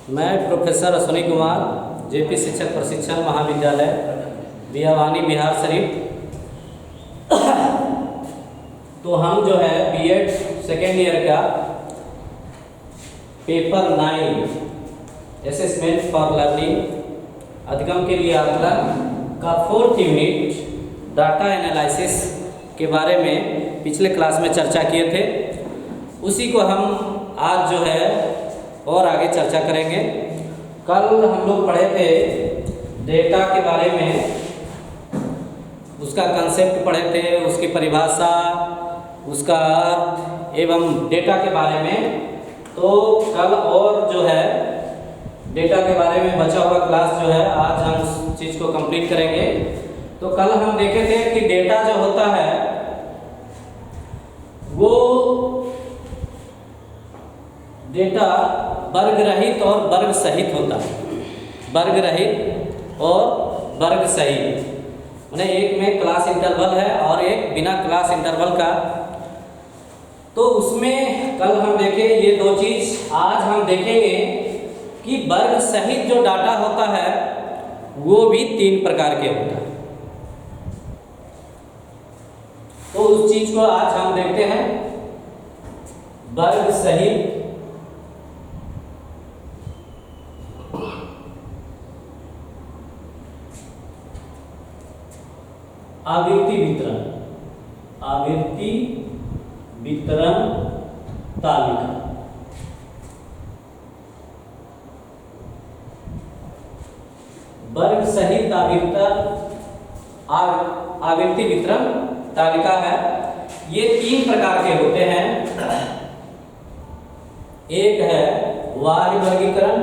मैं professor Ashwini Kumar, JP शिक्षक प्रशिक्षण महाविद्यालय बियावानी बिहार शरीफ। तो हम जो है बीएड सेकेंड ईयर का पेपर 9 असेसमेंट फॉर लर्निंग अधिगम के लिए आकलन का 4th यूनिट डाटा एनालिसिस के बारे में पिछले क्लास में चर्चा किए थे। उसी को हम आज जो है और आगे चर्चा करेंगे। कल हम लोग पढ़े थे डेटा के बारे में, उसका कंसेप्ट पढ़े थे, उसकी परिभाषा, उसका अर्थ एवं डेटा के बारे में। तो कल और जो है डेटा के बारे में बचा हुआ क्लास जो है आज हम उस चीज़ को कंप्लीट करेंगे। तो कल हम देखे थे कि डेटा जो होता है वो डेटा वर्ग रहित और वर्ग सहित होता है। वर्ग रहित और वर्ग सहित माने एक में क्लास इंटरवल है और एक बिना क्लास इंटरवल का। तो उसमें कल हम देखे ये दो चीज़, आज हम देखेंगे कि वर्ग सहित जो डाटा होता है वो भी 3 प्रकार के होता है। तो उस चीज़ को आज हम देखते हैं। वर्ग सहित आवृत्ति वितरण तालिका। वर्ग सहित आवृत्ति वितरण तालिका है। ये 3 प्रकार के होते हैं। एक है बाह्य वर्गीकरण,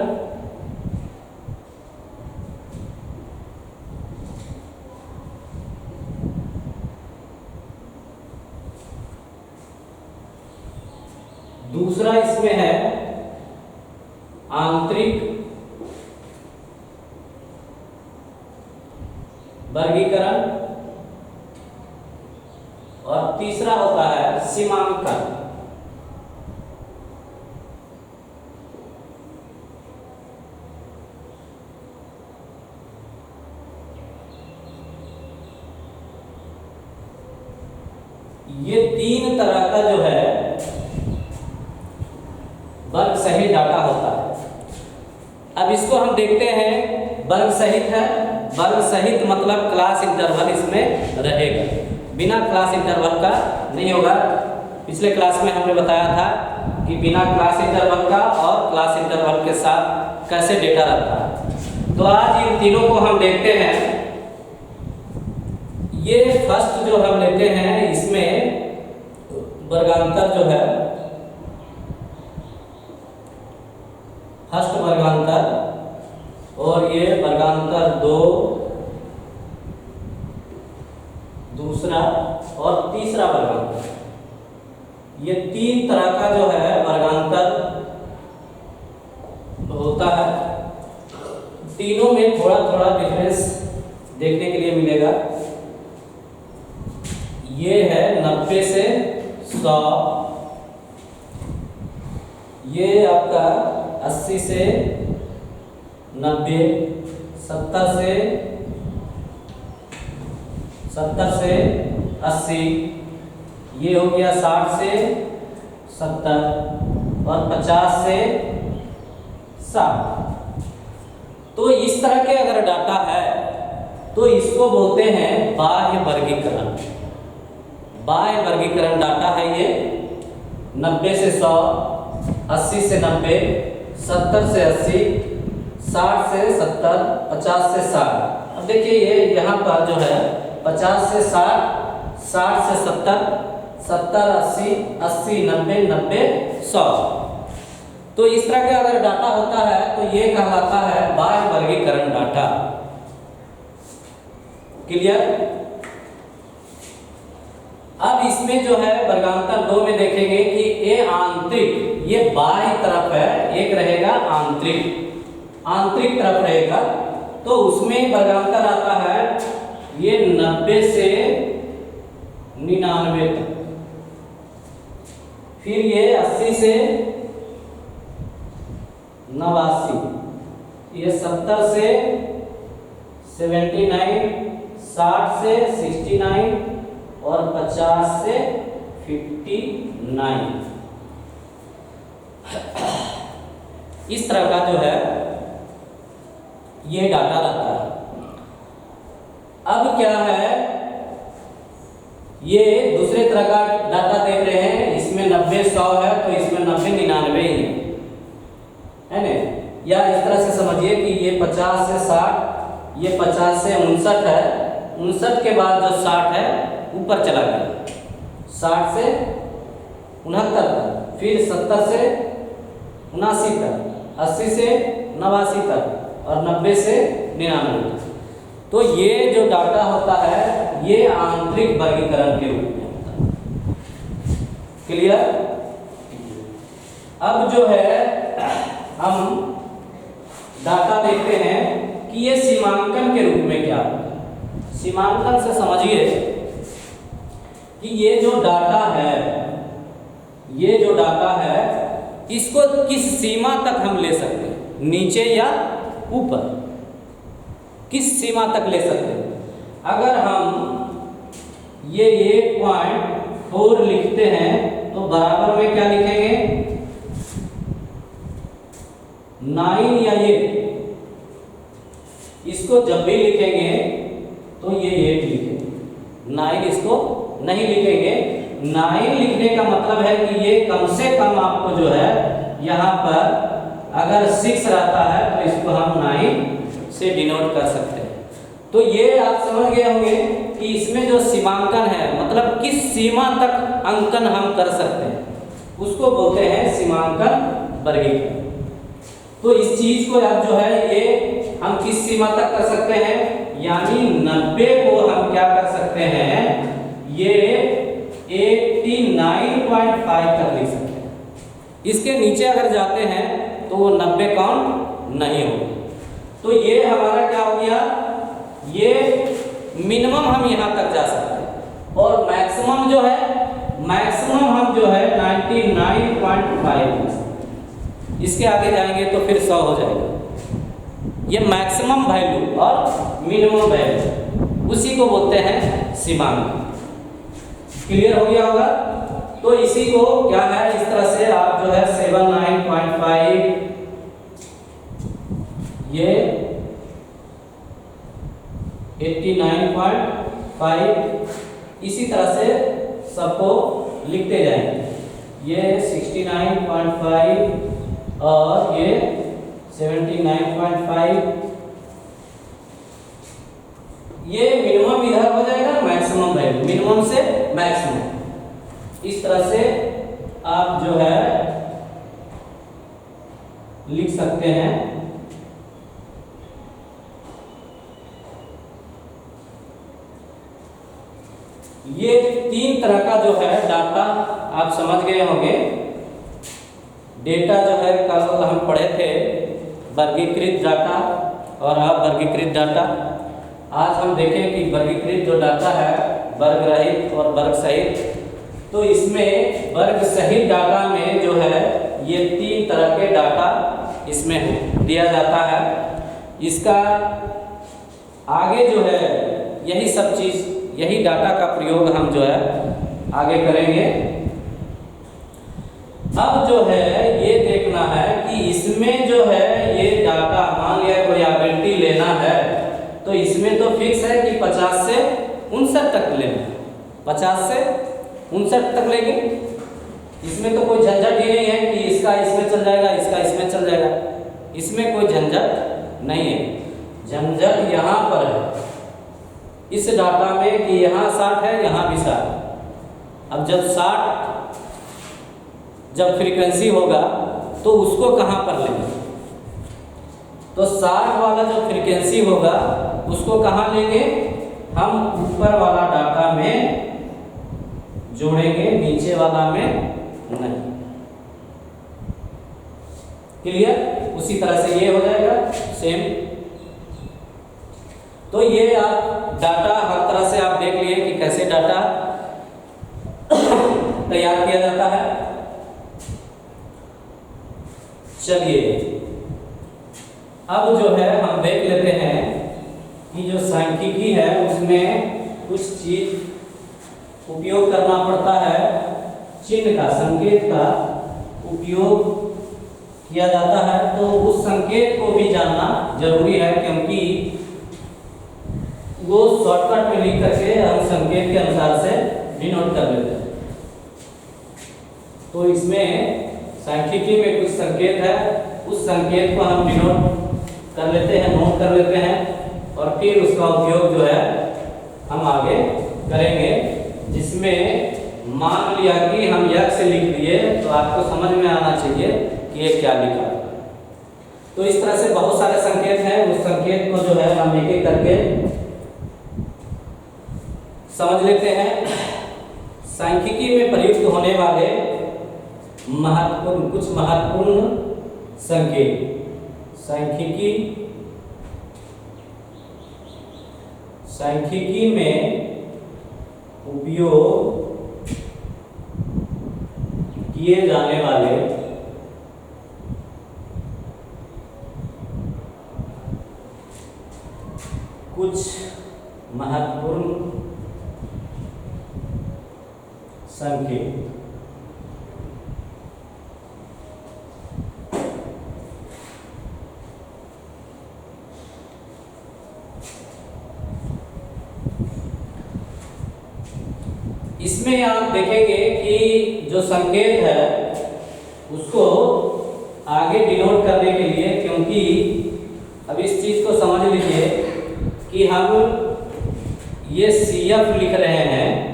दूसरा इसमें है आंतरिक वर्गीकरण और तीसरा होता है सीमांकन। ये 3 तरह का जो है वर्ग सहित डाटा होता है। अब इसको हम देखते हैं। वर्ग सहित है, वर्ग सहित मतलब क्लास इंटरवल इसमें रहेगा, बिना क्लास इंटरवल का नहीं होगा। पिछले क्लास में हमने बताया था कि बिना क्लास इंटरवल का और क्लास इंटरवल के साथ कैसे डेटा रहता है। तो आज इन तीनों को हम देखते हैं। ये फर्स्ट जो हम लेते हैं, इसमें वर्गांतर जो है फर्स्ट वर्गांतर और ये वर्गांतर 2, दूसरा और तीसरा वर्गांतर। ये 3 तरह का जो है वर्गांतर होता है। तीनों में थोड़ा थोड़ा डिफरेंस देखने के लिए मिलेगा। ये है 90 से 100, ये आपका 80 से 90, 70 से 80, ये हो गया 60 से 70 और 50 से 60। तो इस तरह के अगर डाटा है तो इसको बोलते हैं बाह्य वर्गीकरण। बाह्य वर्गीकरण डाटा है ये। 90 से 100, 80 से 90, 70 से 80, 60 से 70, 50 से 60। अब देखिए ये यहाँ पर जो है 50 से 60, 60 से 70, 70, 80, 80, 90, 90, 100। तो इस तरह का अगर डाटा होता है तो ये कहलाता है बाह्य वर्गीकरण डाटा। क्लियर? अब इसमें जो है वर्गांतर 2 में देखेंगे कि ये आंतरिक, ये बाह्य तरफ है, एक रहेगा आंतरिक तरफ रहेगा। तो उसमें वर्गांतर आता है ये 90 से 99 तक, फिर ये 80 से 89, ये 70 से 79, 60 से 69 और 50 से 59। इस तरह का जो है ये डाटा रहता है। अब क्या है, ये दूसरे तरह का डाटा देख रहे हैं, इसमें 90 100 है तो इसमें 90 99 ही है ना। या इस तरह से समझिए कि ये 50 से 60, ये 50 से 59 है, 59 के बाद जो 60 है ऊपर चला गया, 60 से 69 तक, फिर 70 से 79 तक, 80 से 89 तक और 90 से 99 तक। तो ये जो डाटा होता है ये आंतरिक वर्गीकरण के रूप में होता है। क्लियर? अब जो है हम डाटा देखते हैं कि ये सीमांकन के रूप में क्या होता है। सीमांकन से समझिए कि ये जो डाटा है, ये जो डाटा है इसको किस सीमा तक हम ले सकते हैं, नीचे या ऊपर, किस सीमा तक ले सकते हैं। अगर हम ये 1.4 लिखते हैं तो बराबर में क्या लिखेंगे, 9 या 8। इसको जब भी लिखेंगे तो ये 8 लिखेंगे, 9 इसको नहीं लिखेंगे। 9 लिखने का मतलब है कि ये कम से कम आपको जो है यहाँ पर अगर 6 रहता है तो इसको हम 9 से डिनोट कर सकते हैं। तो ये आप समझ गए होंगे कि इसमें जो सीमांकन है मतलब किस सीमा तक अंकन हम कर सकते हैं, उसको बोलते हैं सीमांकन वर्गीकरण। तो इस चीज को आप जो है ये हम किस सीमा तक कर सकते हैं, यानी 90 को हम क्या कर सकते हैं, ये 89.5 तक लिख सकते हैं। इसके नीचे अगर जाते हैं तो वो 90 काउंट नहीं होगा। तो ये हमारा क्या हो गया, ये मिनिमम हम यहाँ तक जा सकते हैं और मैक्सिमम जो है, मैक्सिमम हम जो है 99.5। इसके आगे जाएंगे तो फिर 100 हो जाएगा। ये मैक्सिमम वैल्यू और मिनिमम वैल्यू उसी को बोलते हैं सीमांकन। क्लियर हो गया होगा? तो इसी को क्या है, इस तरह से आप जो है 79.5, ये 89.5, इसी तरह से सबको लिखते जाएंगे। ये 69.5 और ये 79.5। ये मिनिमम इधर हो जाएगा, मैक्सिमम वैल्यू, मिनिमम से मैक्सिमम। इस तरह से आप जो है लिख सकते हैं। ये 3 तरह का जो है डाटा आप समझ गए होंगे। डेटा जो है कल हम पढ़े थे वर्गीकृत डाटा और अवर्गीकृत डाटा। आज हम देखें कि वर्गीकृत जो डाटा है वर्ग रहित और वर्ग सहित। तो इसमें वर्ग सहित डाटा में जो है ये 3 तरह के डाटा इसमें दिया जाता है। इसका आगे जो है यही सब चीज़, यही डाटा का प्रयोग हम जो है आगे करेंगे। अब जो है ये देखना है कि इसमें जो है ये डाटा, मान लिया कोई आवृत्ति लेना है तो इसमें तो फिक्स है कि 50 से 59 तक लेना, 50 से 59 तक लेंगे। इसमें तो कोई झंझट ही नहीं है कि इसका इसमें चल जाएगा, इसका इसमें चल जाएगा, इसमें कोई झंझट नहीं है। झंझट यहाँ पर है इस डाटा में कि यहाँ 60 है, यहाँ भी 60। अब जब 60 जब फ्रीक्वेंसी होगा तो उसको कहाँ पर लेंगे, तो 60 वाला जो फ्रीक्वेंसी होगा उसको कहाँ लेंगे, हम ऊपर वाला डाटा में जोड़ेंगे, नीचे वाला में नहीं। क्लियर? उसी तरह से ये हो जाएगा सेम। तो ये आप डाटा हर तरह से आप देख लिए कि कैसे डाटा तैयार किया जाता है। चलिए अब जो है हम देख लेते हैं कि जो सांख्यिकी है उसमें कुछ चीज उपयोग करना पड़ता है, चिन्ह का, संकेत का उपयोग किया जाता है। तो उस संकेत को भी जानना जरूरी है, क्योंकि वो शॉर्टकट में लिख करके हम संकेत के अनुसार से डिनोट कर लेते हैं। तो इसमें सांख्यिकी में कुछ संकेत है, उस संकेत को हम डिनोट कर लेते हैं, नोट कर लेते हैं, और फिर उसका उपयोग जो है हम आगे करेंगे। जिसमें मान लिया कि हम यक्ष लिख दिए तो आपको समझ में आना चाहिए कि ये क्या लिखा। तो इस तरह से बहुत सारे संकेत हैं, उस संकेत को जो है हम एक एक करके समझ लेते हैं। सांख्यिकी में प्रयुक्त होने वाले कुछ महत्वपूर्ण संकेत। सांख्यिकी में उपयोग किए जाने वाले कुछ महत्वपूर्ण संकेत। इसमें आप देखेंगे कि जो संकेत है उसको आगे डिनोट करने के लिए, क्योंकि अब इस चीज को समझ लीजिए कि हम ये CF लिख रहे हैं।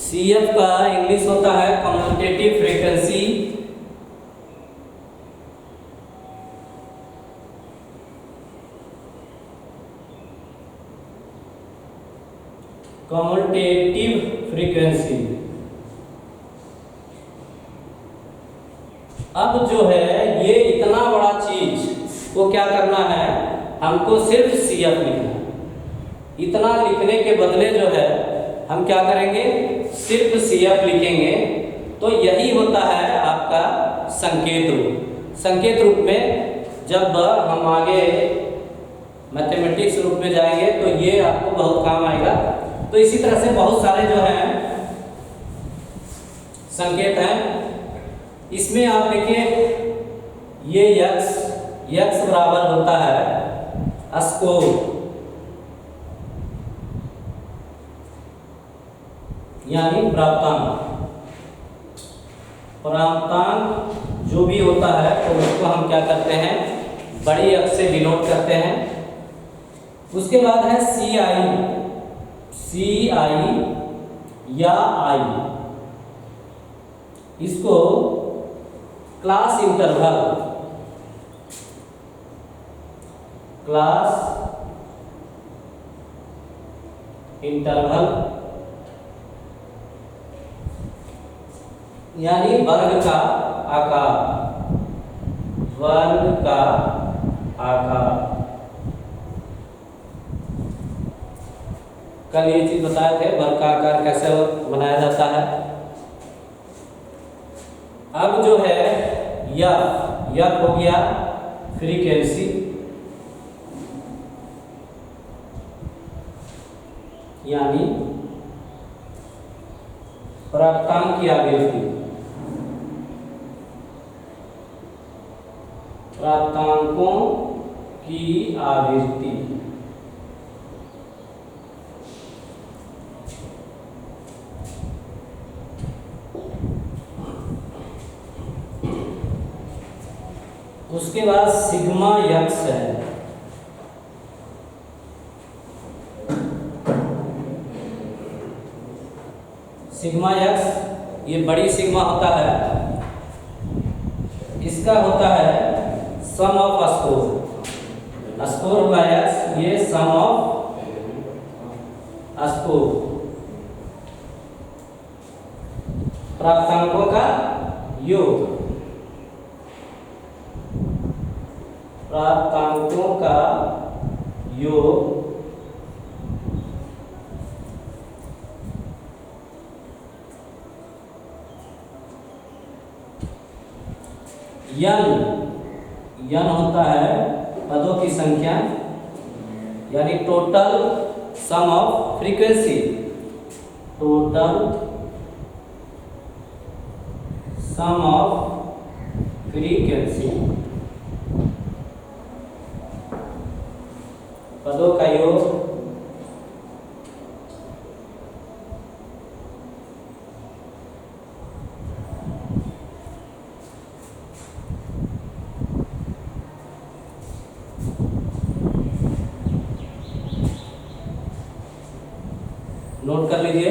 CF का इंग्लिश होता है कम्यूटेटिव फ्रीक्वेंसी। Commutative frequency. अब जो है ये इतना बड़ा चीज को क्या करना है, हमको सिर्फ CF लिखना है। इतना लिखने के बदले जो है हम क्या करेंगे, सिर्फ CF लिखेंगे। तो यही होता है आपका संकेत रूप। संकेत रूप में जब हम आगे मैथमेटिक्स रूप में जाएंगे तो ये आपको बहुत काम आएगा। तो इसी तरह से बहुत सारे जो हैं संकेत हैं। इसमें आप देखिए ये यक्स बराबर होता है स्कोर, यानी प्राप्तांक। प्राप्तांक जो भी होता है तो उसको हम क्या करते हैं, बड़ी अक्ष से डिनोट करते हैं। उसके बाद है CI या I, इसको क्लास इंटरवल यानी वर्ग का आकार। कल ये चीज बताए थे वर्ग का आकार कैसे बनाया जाता है। अब जो है यह हो गया फ्रीक्वेंसी, यानी प्राप्तांक की आवृत्ति। प्राप्तांकों की आवृत्ति। उसके बाद सिग्मा यक्स है। सिग्मा यक्स ये बड़ी सिग्मा होता है, इसका होता है सम ऑफ स्कोर। स्कोर होगा यक्स, ये सम ऑफ स्कोर, प्राप्तांकों का योग। प्राप्तांकों का योग यन होता है पदों की संख्या, यानी total sum of frequency, total sum of frequency, पदों का योग। नोट कर लीजिए।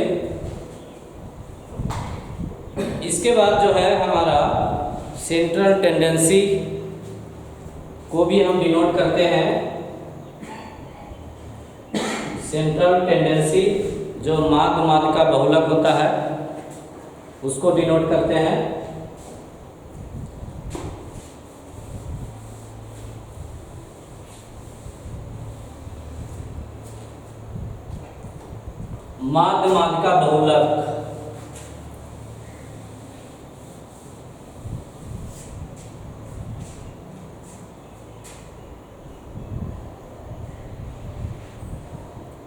इसके बाद जो है हमारा सेंट्रल टेंडेंसी को भी हम डिनोट करते हैं। सेंट्रल टेंडेंसी जो माध्य माध्यिका बहुलक होता है उसको डिनोट करते हैं। माध्य माध्यिका बहुलक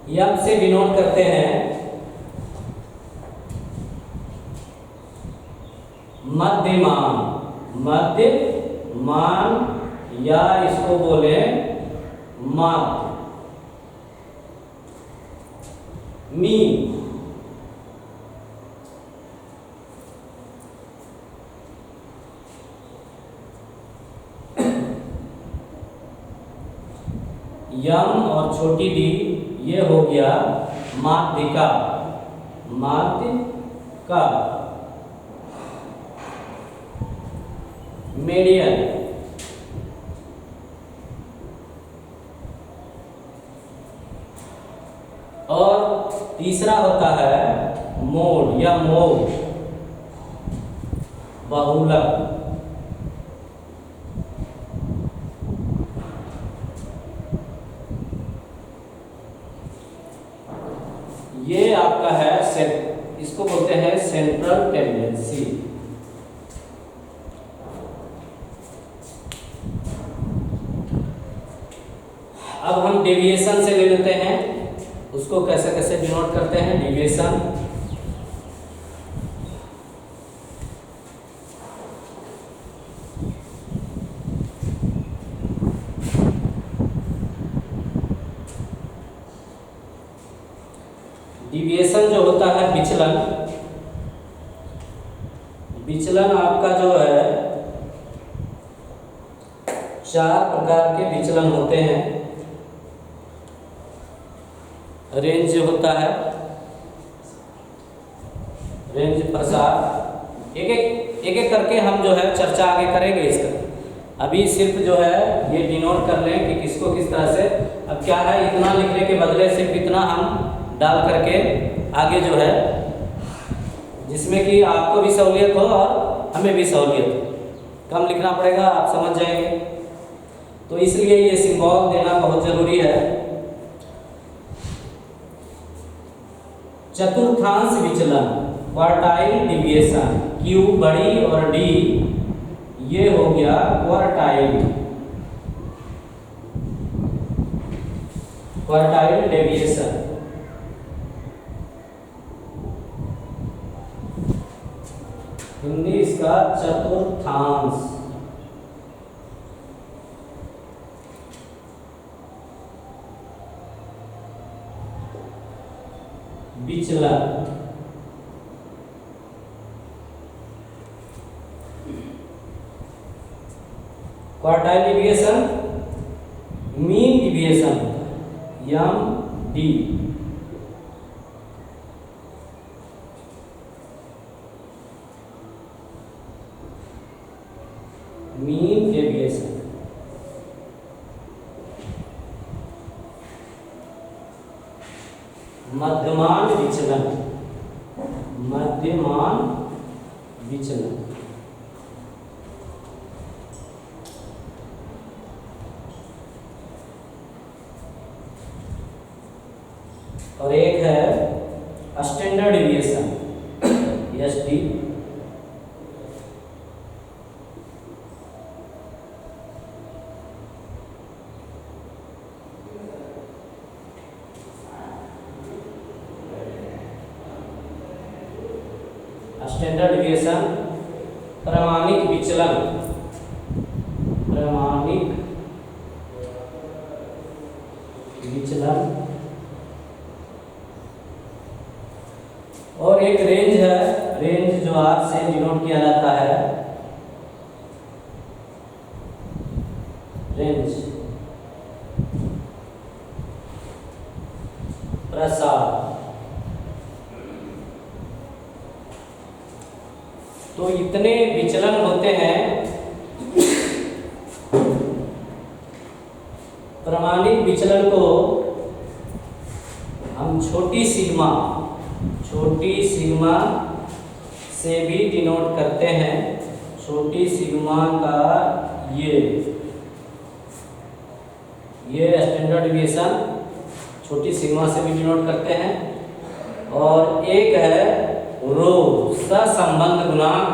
यम से डिनोट करते हैं मध्यमान, मध्यमान या इसको बोले माध्य, मीन। यम और छोटी डी ये हो गया माध्यिका, माध्यिका। मीडियन, और तीसरा होता है मोड या मोड बहुलक। ये आपका है इसको बोलते हैं सेंट्रल टेंडेंसी। अब हम डेविएशन से ले लेते हैं, उसको कैसे कैसे डिनोट करते हैं। डेविएशन डिविएशन जो होता है विचलन, विचलन आपका जो है 4 प्रकार के विचलन होते हैं। रेंज होता है, रेंज प्रसार, एक एक करके हम जो है चर्चा आगे करेंगे इसका। अभी सिर्फ जो है ये डिनोट कर लें कि किसको किस तरह से। अब क्या है, इतना लिखने के बदले सिर्फ इतना हम डाल करके आगे जो है, जिसमें कि आपको भी सहूलियत हो और हमें भी सहूलियत हो। कम लिखना पड़ेगा, आप समझ जाएंगे। तो इसलिए ये सिंबल देना बहुत जरूरी है। चतुर्थांश विचलन, क्वार्टाइल डिविएशन, Q बड़ी और D ये हो गया क्वार्टाइल, क्वार्टाइल डेविएशन। हिंदी इसका चतुर्थांश। विचलन, quartile deviation, mean deviation MD, mean deviation. मध्यमान विचलन, मध्यमान विचलन। और एक है standard deviation, SD। Standard deviation, प्रमाणिक विचलन, प्रमाणिक विचलन, और एक रेंज है, रेंज जो आर से डिनोट किया जाता है, रेंज, प्रसार। तो इतने विचलन होते हैं। प्रमाणिक विचलन को हम छोटी सिग्मा से भी डिनोट करते हैं। छोटी सिग्मा का ये स्टैंडर्ड डिविएशन छोटी सिग्मा से भी डिनोट करते हैं। और एक है रो, सहसंबंध गुणांक,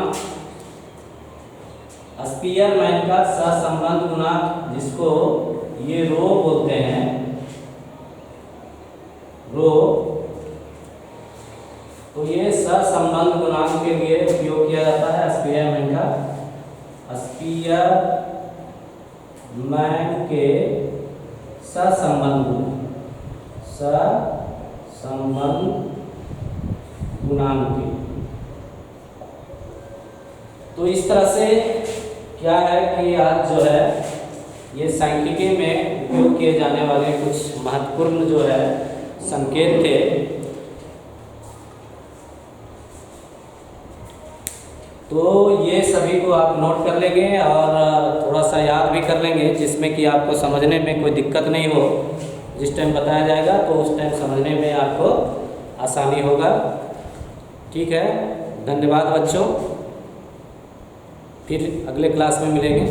स्पीयरमैन का सहसंबंध गुणांक, जिसको ये रो बोलते हैं, रो। तो ये सहसंबंध गुणांक के लिए उपयोग किया जाता है स्पीयरमैन का। स्पीयरमैन के सहसंबंध गुणांक के। तो इस तरह से क्या है कि आज जो है ये सांख्यिकी में उपयोग किए जाने वाले कुछ महत्वपूर्ण जो है संकेत थे। तो ये सभी को आप नोट कर लेंगे और थोड़ा सा याद भी कर लेंगे, जिसमें कि आपको समझने में कोई दिक्कत नहीं हो। जिस टाइम बताया जाएगा तो उस टाइम समझने में आपको आसानी होगा। ठीक है, धन्यवाद बच्चों, फिर अगले क्लास में मिलेंगे।